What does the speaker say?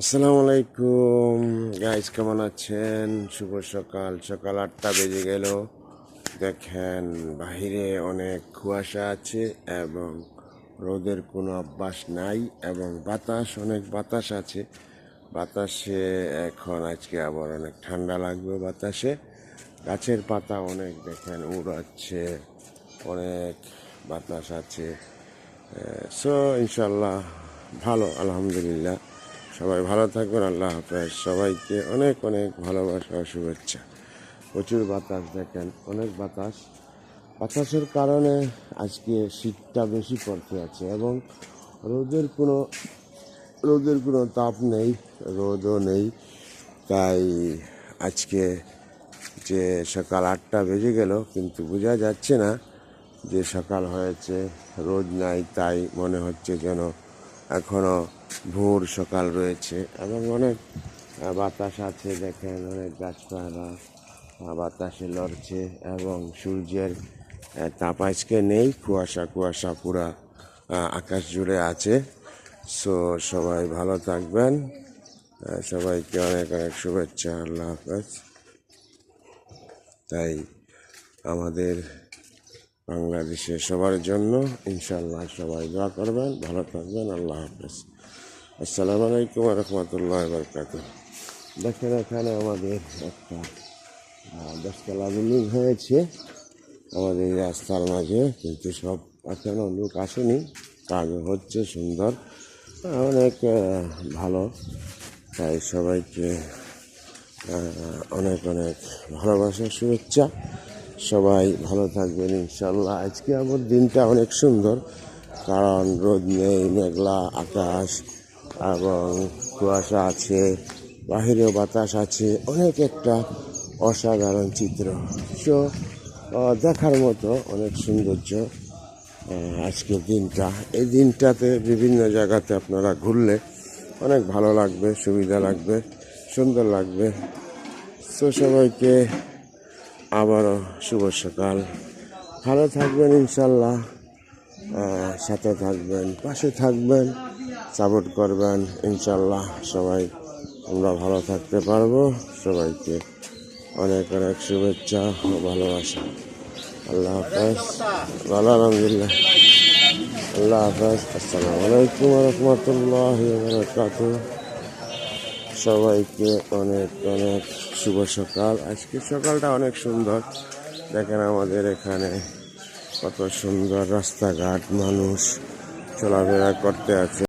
আসসালামু আলাইকুম গাইস, কেমন আছেন? শুভ সকাল। সকাল 8টা বেজে গেল। দেখেন বাহিরে অনেক কুয়াশা আছে এবং রোদের কোনো অভ্যাস নাই এবং অনেক বাতাস আছে। বাতাসে এখন আজকে আবার অনেক ঠান্ডা লাগবে। বাতাসে গাছের পাতা অনেক দেখেন উড়াচ্ছে, অনেক বাতাস আছে। ইনশাল্লাহ ভালো, আলহামদুলিল্লাহ। সবাই ভালো থাকবেন। আল্লাহ হাফেজ। সবাইকে অনেক অনেক ভালোবাসা ও শুভেচ্ছা। প্রচুর বাতাস, দেখেন অনেক বাতাসের কারণে আজকে শীতটা বেশি পড়তে আছে এবং রোদের কোনো রোদের কোনো তাপ নেই, রোদও নেই। তাই আজকে যে সকাল 8টা বেজে গেল কিন্তু বোঝা যাচ্ছে না যে সকাল হয়েছে। রোদ নাই, তাই মনে হচ্ছে যেন এখনো ভোর সকাল রয়েছে এবং অনেক বাতাস আছে। দেখেন অনেক গাছপালা বাতাসে লড়ছে এবং সূর্যের তাপ আজকে নেই। কুয়াশা পুরা আকাশ জুড়ে আছে। সবাই ভালো থাকবেন। সবাইকে অনেক অনেক শুভেচ্ছা। আল্লাহ হাফেজ। তাই আমাদের বাংলাদেশের সবার জন্য ইনশাল্লাহ সবাই দোয়া করবেন, ভালো থাকবেন। আল্লাহ হাফেজ। আসসালামু আলাইকুম রহমতুল্লাহ বরকাত। দেখেন এখানে আমাদের একটা 10তলা বিল্ডিং হয়েছে আমাদের রাস্তার মাঝে, কিন্তু সব এখনো লোক আসেনি। কাজ হচ্ছে সুন্দর, অনেক ভালো। তাই সবাইকে অনেক অনেক ভালোবাসা, শুভেচ্ছা। সবাই ভালো থাকবেন ইনশাল্লাহ। আজকে আমার দিনটা অনেক সুন্দর, কারণ রোদ নেই, মেঘলা আকাশ এবং কুয়াশা আছে, বাহিরেও বাতাস আছে। অনেক একটা অসাধারণ চিত্র, দেখার মতো অনেক সৌন্দর্য আজকের দিনটা। এই দিনটাতে বিভিন্ন জায়গাতে আপনারা ঘুরলে অনেক ভালো লাগবে, সুবিধা লাগবে, সুন্দর লাগবে। সবাইকে আবারও শুভ সকাল। ভালো থাকবেন ইনশাল্লাহ। সাথে থাকবেন, পাশে থাকবেন, সাপোর্ট করবেন ইনশাল্লাহ। সবাই আমরা ভালো থাকতে পারবো। সবাইকে অনেক অনেক শুভেচ্ছা ও ভালোবাসা। আল্লাহ হাফেজ। ভালো, আলহামদুলিল্লাহ। আল্লাহ হাফেজ। আসসালামু আলাইকুম রহমতুল্লাহি ওয়া বারাকাতুহু। সবাইকে অনেক অনেক শুভ সকাল। আজকে সকালটা অনেক সুন্দর। দেখেন আমাদের এখানে কত সুন্দর রাস্তাঘাট, মানুষ চলাফেরা করতে আছে।